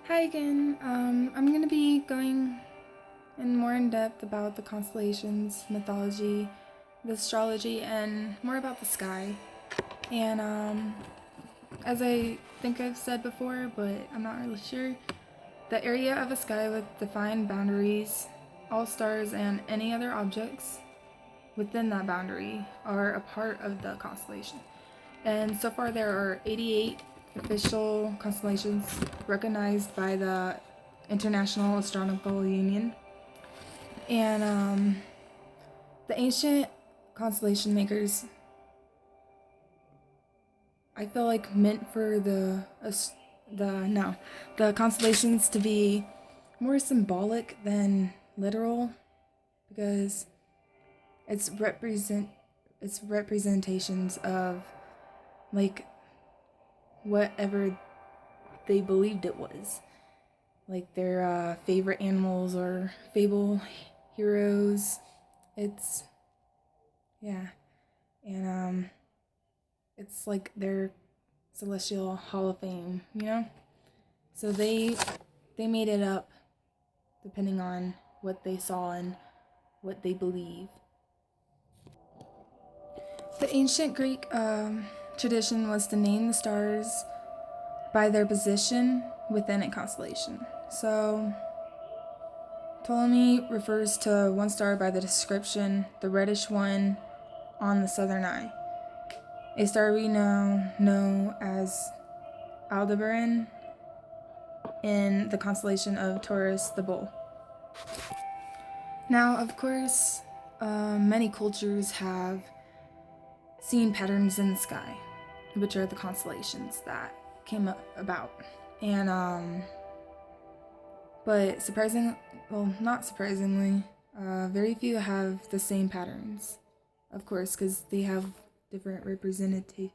Hi again. I'm going to be going in more in depth about the constellations, mythology, the astrology, and more about the sky. And as I think I've said before, but I'm not really sure, the area of a sky with defined boundaries, all stars and any other objects within that boundary are a part of the constellation. And so far, there are 88 official constellations recognized by the International Astronomical Union. And the ancient constellation makers, I feel like, meant for the constellations to be more symbolic than literal, because it's representations of like whatever they believed it was, like their favorite animals or fable heroes. It's yeah, and it's like their celestial hall of fame, you know. So they made it up depending on what they saw and what they believe. The ancient Greek tradition was to name the stars by their position within a constellation. So Ptolemy refers to one star by the description, the reddish one on the southern eye. A star we now know as Aldebaran in the constellation of Taurus the Bull. Now, of course, many cultures have seen patterns in the sky, which are the constellations that came about. And but not surprisingly, very few have the same patterns, of course, because they have different representations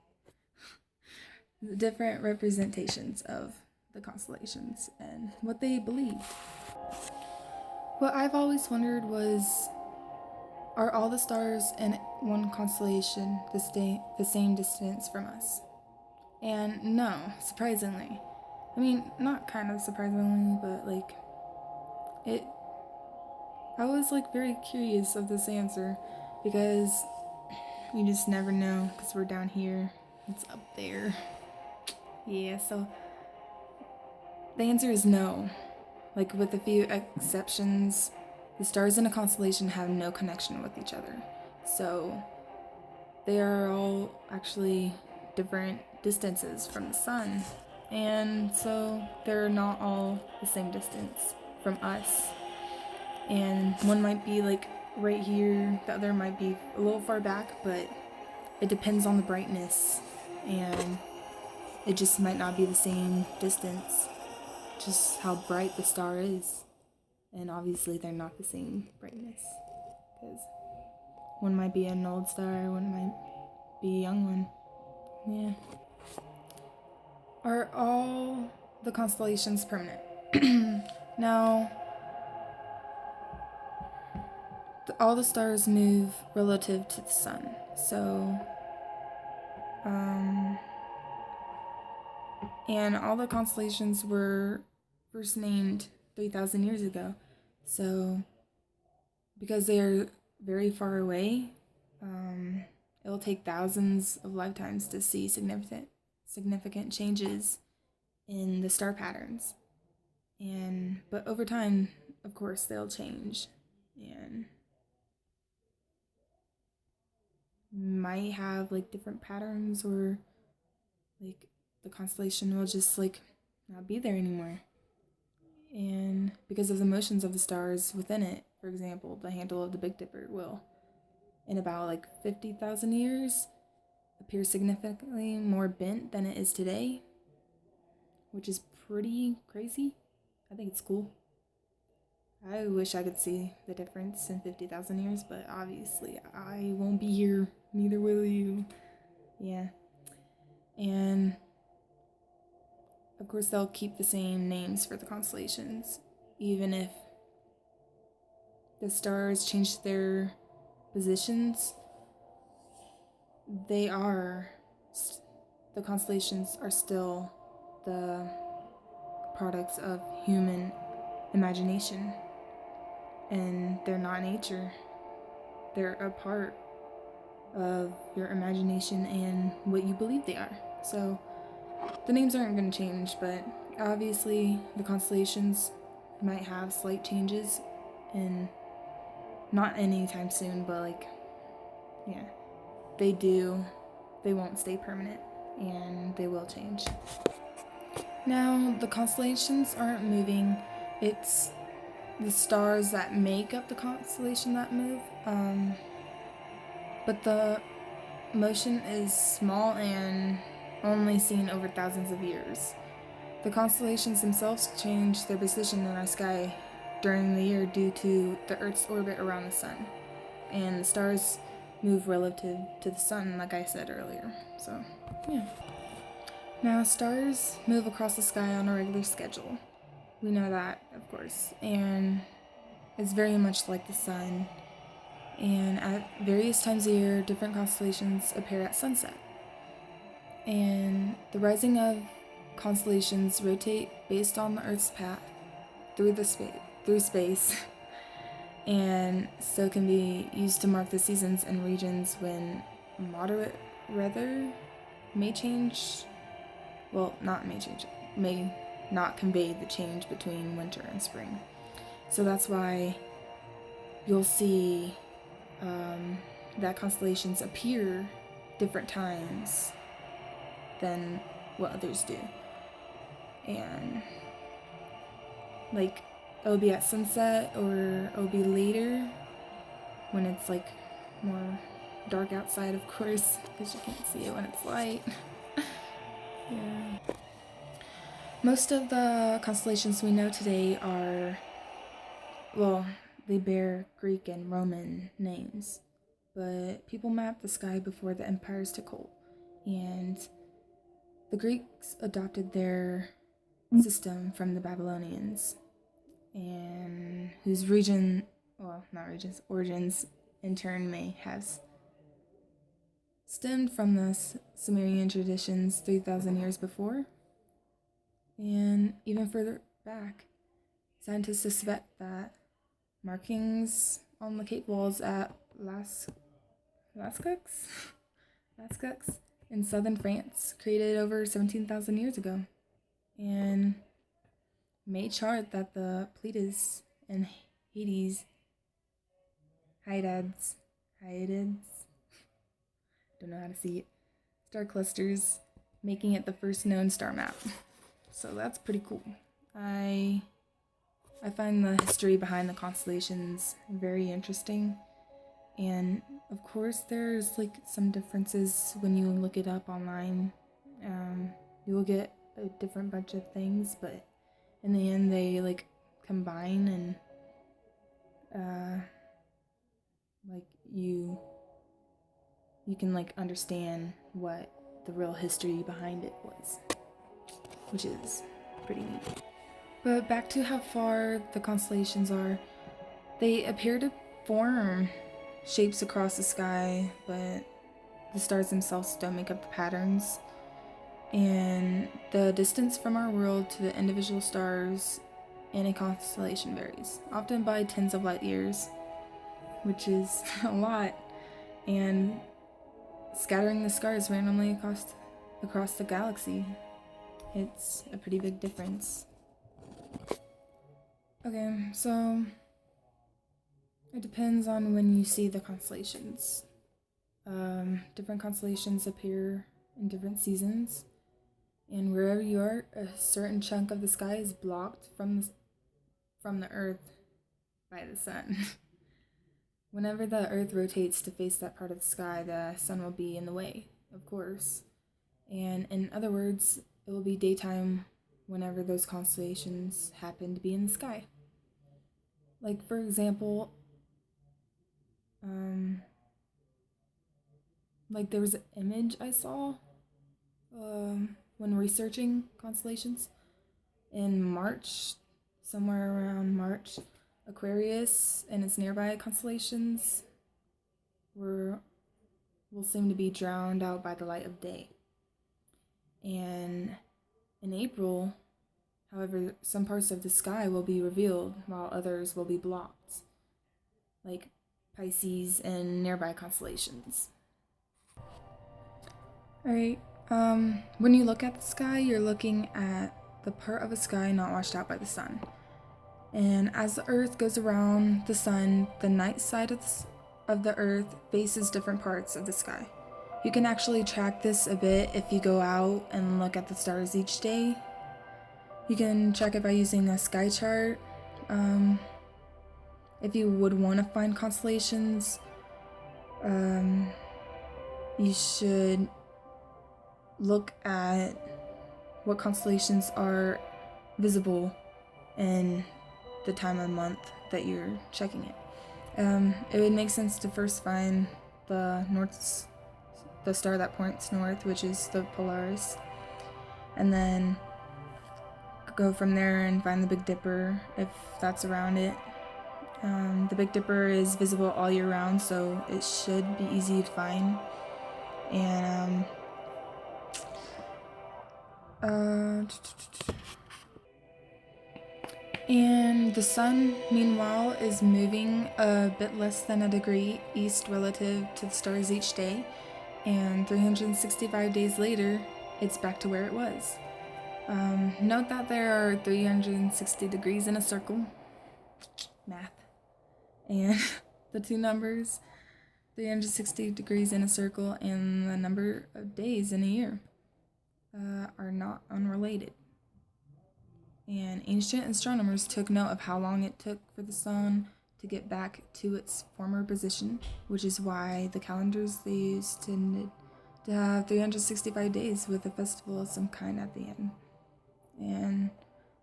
of the constellations and what they believe. What I've always wondered was, are all the stars in one constellation the same distance from us? And no, surprisingly. I mean, not kind of surprisingly, but like, it. I was like very curious of this answer because you just never know because we're down here. It's up there. Yeah, so the answer is no. Like, with a few exceptions, the stars in a constellation have no connection with each other. So they are all actually different distances from the sun. And so they're not all the same distance from us. And one might be like right here, the other might be a little far back, but it depends on the brightness. And it just might not be the same distance, just how bright the star is. And obviously they're not the same brightness, because one might be an old star, one might be a young one. Yeah. Are all the constellations permanent? Now, all the stars move relative to the sun. So, and all the constellations were first named 3,000 years ago. So, because they are very far away, it'll take thousands of lifetimes to see significant changes in the star patterns. But over time, of course, they'll change and might have like different patterns, or like the constellation will just like not be there anymore. And because of the motions of the stars within it, for example, the handle of the Big Dipper will, in about like 50,000 years, appear significantly more bent than it is today, which is pretty crazy. I think it's cool. I wish I could see the difference in 50,000 years, but obviously I won't be here. Neither will you. Yeah. And of course, they'll keep the same names for the constellations, even if the stars change their positions. They are, the constellations are still the products of human imagination, and they're not nature. They're a part of your imagination and what you believe they are. So the names aren't going to change, but obviously the constellations might have slight changes, and not anytime soon, but like, yeah, they won't stay permanent, and they will change. Now, the constellations aren't moving, it's the stars that make up the constellation that move, but the motion is small and only seen over thousands of years. The constellations themselves change their position in our sky during the year due to the Earth's orbit around the sun, and the stars move relative to the sun, like I said earlier. So, yeah. Now, stars move across the sky on a regular schedule. We know that, of course, and it's very much like the sun. And at various times of year, different constellations appear at sunset. And the rising of constellations rotate based on the Earth's path through space, and so can be used to mark the seasons and regions when moderate weather may change. Well, may not convey the change between winter and spring. So that's why you'll see that constellations appear different times than what others do. And like, it'll be at sunset, or it'll be later when it's like more dark outside, of course, because you can't see it when it's light. Yeah. Most of the constellations we know today they bear Greek and Roman names, but people mapped the sky before the empires took hold, and the Greeks adopted their system from the Babylonians, and whose origins in turn may have stemmed from the Sumerian traditions 3,000 years before. And even further back, scientists suspect that markings on the cave walls at Lascaux in southern France, created over 17,000 years ago, and may chart that the Pleiades and Hyades, don't know how to see it, star clusters, making it the first known star map. So that's pretty cool. I find the history behind the constellations very interesting, and of course there's like some differences when you look it up online. You will get a different bunch of things, but in the end they like combine, and like you can like understand what the real history behind it was, which is pretty neat. But back to how far the constellations are. They appear to form shapes across the sky, but the stars themselves don't make up the patterns. And the distance from our world to the individual stars in a constellation varies, often by tens of light years, which is a lot. And scattering the stars randomly across the galaxy, it's a pretty big difference. Okay, so it depends on when you see the constellations. Different constellations appear in different seasons, and wherever you are, a certain chunk of the sky is blocked from the Earth by the sun. Whenever the Earth rotates to face that part of the sky, the sun will be in the way, of course. And in other words, it will be daytime whenever those constellations happen to be in the sky. Like, for example, like there was an image I saw when researching constellations in March, somewhere around March. Aquarius and its nearby constellations will seem to be drowned out by the light of day. And in April, However, some parts of the sky will be revealed while others will be blocked, like Pisces and nearby constellations. Alright, when you look at the sky, you're looking at the part of the sky not washed out by the sun. And as the Earth goes around the sun, the night side of the Earth faces different parts of the sky. You can actually track this a bit if you go out and look at the stars each day. You can check it by using a sky chart. If you would want to find constellations, you should look at what constellations are visible in the time of month that you're checking it. It would make sense to first find the star that points north, which is the Polaris, and then go from there and find the Big Dipper if that's around it. The Big Dipper is visible all year round, so it should be easy to find. And the sun, meanwhile, is moving a bit less than a degree east relative to the stars each day, and 365 days later, it's back to where it was. Note that there are 360 degrees in a circle. Math. And the two numbers, 360 degrees in a circle and the number of days in a year, are not unrelated. And ancient astronomers took note of how long it took for the sun to get back to its former position, which is why the calendars they used tended to have 365 days with a festival of some kind at the end. And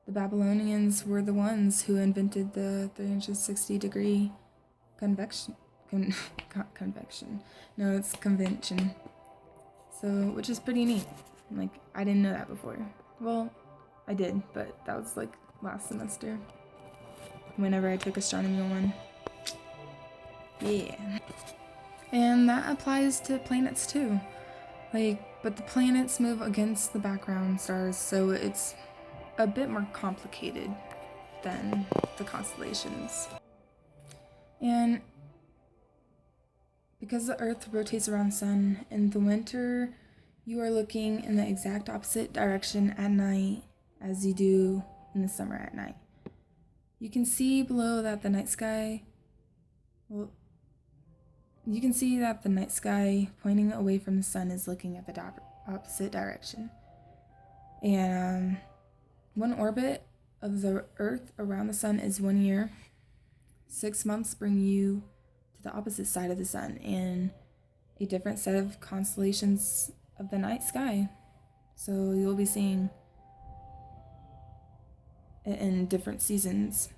the Babylonians were the ones who invented the 360-degree convection. No, it's convention. So, which is pretty neat. Like, I didn't know that before. Well, I did, but that was like last semester. Whenever I took astronomy 1. Yeah. And that applies to planets too. But the planets move against the background stars, so it's a bit more complicated than the constellations. And because the Earth rotates around the sun, in the winter, you are looking in the exact opposite direction at night as you do in the summer at night. You can see below that the night sky, pointing away from the sun is looking at the opposite direction. And one orbit of the Earth around the sun is 1 year. 6 months bring you to the opposite side of the sun and a different set of constellations of the night sky. So you'll be seeing it in different seasons.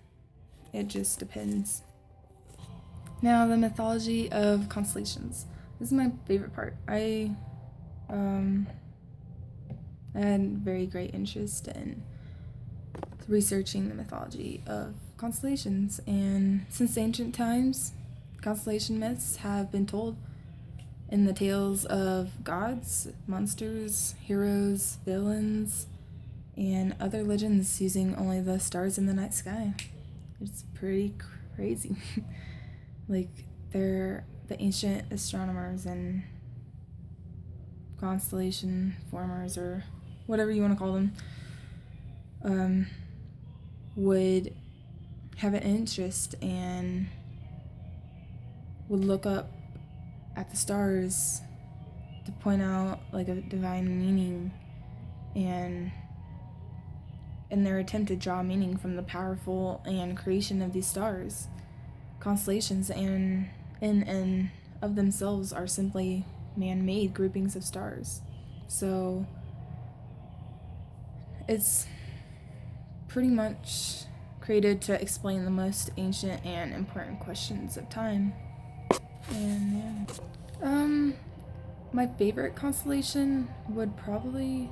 It just depends. Now, the mythology of constellations. This is my favorite part. I had very great interest in researching the mythology of constellations, and since ancient times, constellation myths have been told in the tales of gods, monsters, heroes, villains, and other legends using only the stars in the night sky. It's pretty crazy. They're the ancient astronomers and constellation formers, or whatever you want to call them, would have an interest and would look up at the stars to point out a divine meaning, and in their attempt to draw meaning from the powerful and creation of these stars. Constellations and of themselves are simply man-made groupings of stars. So it's pretty much created to explain the most ancient and important questions of time. And yeah. My favorite constellation would probably,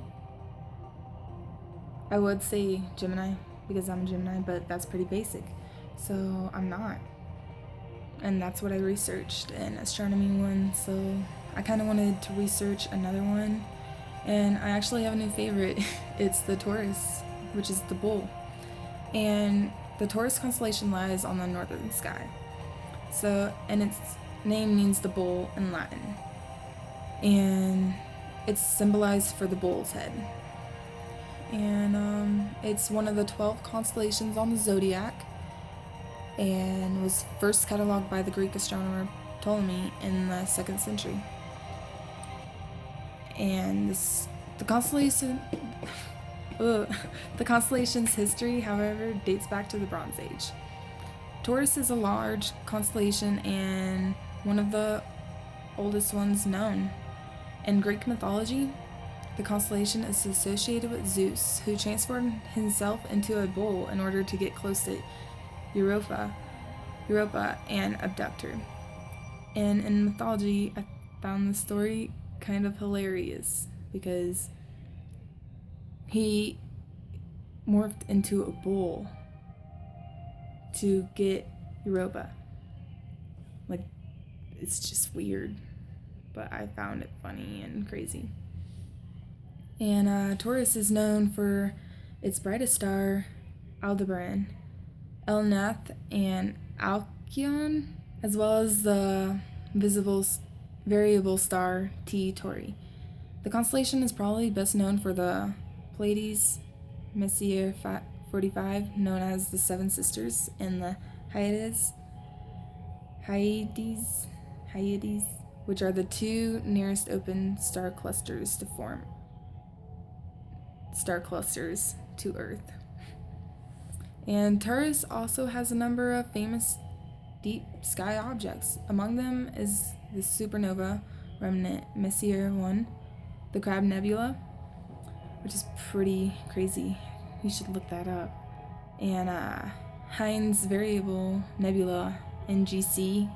I would say Gemini, because I'm a Gemini, but that's pretty basic. So I'm not. And that's what I researched in Astronomy 1, so I kind of wanted to research another one. And I actually have a new favorite. It's the Taurus, which is the bull. And the Taurus constellation lies on the northern sky. So, and its name means the bull in Latin. And it's symbolized for the bull's head. And it's one of the 12 constellations on the zodiac, and was first cataloged by the Greek astronomer Ptolemy in the 2nd century. And the constellation's history, however, dates back to the Bronze Age. Taurus is a large constellation and one of the oldest ones known. In Greek mythology, the constellation is associated with Zeus, who transformed himself into a bull in order to get close to Europa and abduct her. And in mythology, I found the story kind of hilarious because he morphed into a bull to get Europa. Like, it's just weird, but I found it funny and crazy. And Taurus is known for its brightest star, Aldebaran, Elnath, and Alcyon, as well as the variable star T Tauri. The constellation is probably best known for the Pleiades, Messier 45, known as the Seven Sisters, and the Hyades, which are the two nearest open star clusters to form star clusters to Earth. And Taurus also has a number of famous deep sky objects. Among them is the supernova remnant Messier 1, the Crab Nebula, which is pretty crazy. You should look that up. And Heinz Variable Nebula NGC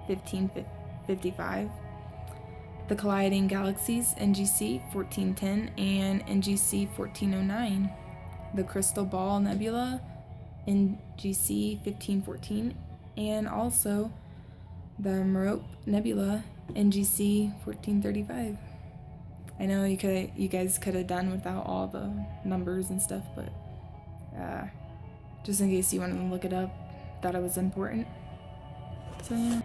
1555, the Colliding Galaxies NGC 1410 and NGC 1409, the Crystal Ball Nebula NGC 1514, and also the Merope Nebula NGC 1435. I know you guys could have done without all the numbers and stuff, but just in case you wanted to look it up, thought it was important. So yeah.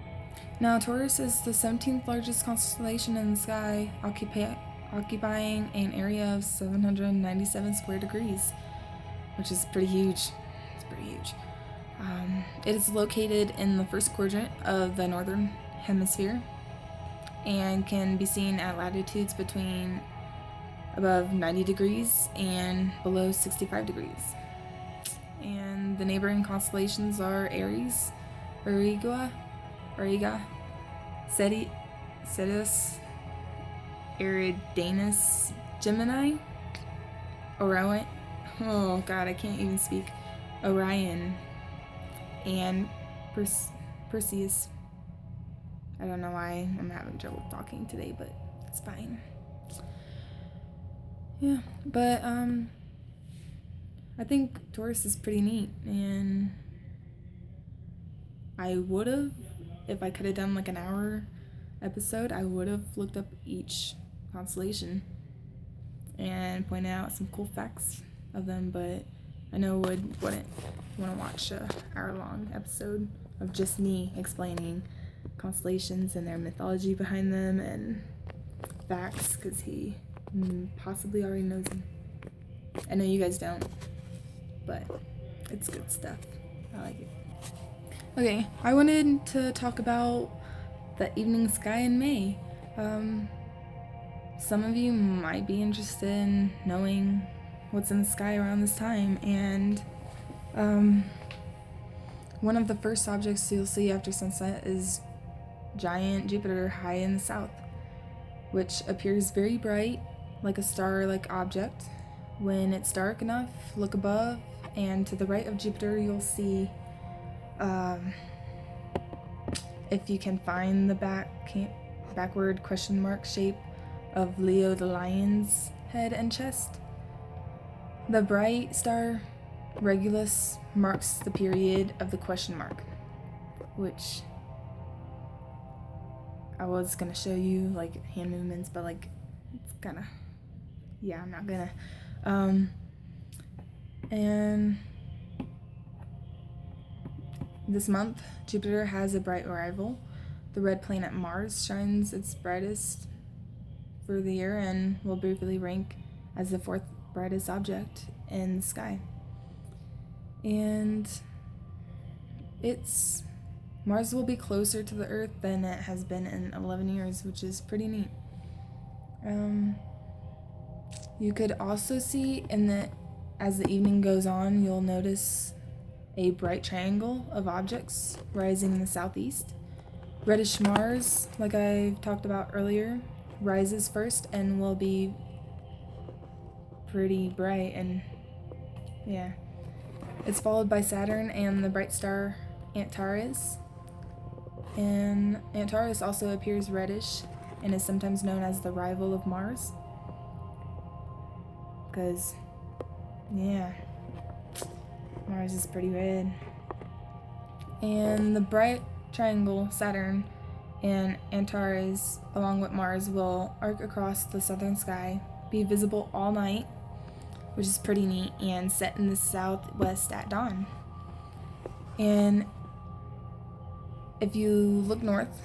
Now, Taurus is the 17th largest constellation in the sky, occupying an area of 797 square degrees, which is pretty huge. It's pretty huge. It is located in the first quadrant of the northern hemisphere and can be seen at latitudes between above 90 degrees and below 65 degrees. And the neighboring constellations are Aries, Auriga, Cetus, Eridanus, Gemini, Orion, oh god, I can't even speak, Orion, and Perseus. I don't know why I'm having trouble talking today, but it's fine. Yeah, but I think Taurus is pretty neat, and I would have, if I could have done like an hour episode, I would have looked up each constellation and pointed out some cool facts of them, but I know wouldn't want to watch an hour-long episode of just me explaining constellations and their mythology behind them and facts, because he possibly already knows them. I know you guys don't, but it's good stuff. I like it. Okay, I wanted to talk about the evening sky in May. Some of you might be interested in knowing what's in the sky around this time, and one of the first objects you'll see after sunset is giant Jupiter high in the south, which appears very bright, like a star-like object. When it's dark enough, look above, and to the right of Jupiter you'll see, if you can find the backward question mark shape of Leo the lion's head and chest. The bright star Regulus marks the period of the question mark, which I was gonna show you like hand movements, but like it's gonna, yeah, I'm not gonna. And this month, Jupiter has a bright rival. The red planet Mars shines its brightest for the year and will briefly rank as the fourth brightest object in the sky. And Mars will be closer to the Earth than it has been in 11 years, which is pretty neat. You could also see as the evening goes on, you'll notice a bright triangle of objects rising in the southeast. Reddish Mars, like I talked about earlier, rises first and will be pretty bright, and yeah. It's followed by Saturn and the bright star Antares. And Antares also appears reddish and is sometimes known as the rival of Mars. Because, yeah, Mars is pretty red. And the bright triangle, Saturn and Antares, along with Mars, will arc across the southern sky, be visible all night, which is pretty neat, and set in the southwest at dawn. And if you look north,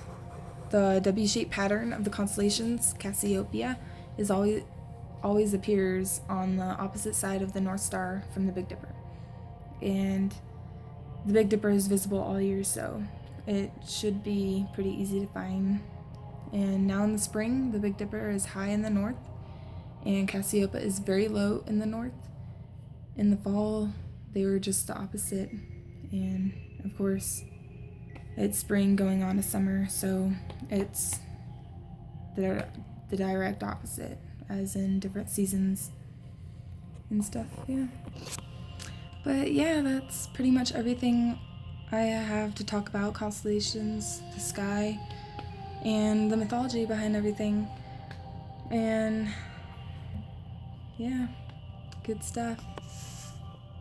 the W-shaped pattern of the constellations, Cassiopeia, always appears on the opposite side of the North Star from the Big Dipper. And the Big Dipper is visible all year, so it should be pretty easy to find. And now in the spring, the Big Dipper is high in the north, and Cassiopeia is very low in the north. In the fall, they were just the opposite. And of course, it's spring going on to summer, so it's the direct opposite, as in different seasons and stuff, yeah. But yeah, that's pretty much everything I have to talk about constellations, the sky, and the mythology behind everything. And yeah, good stuff.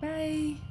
Bye!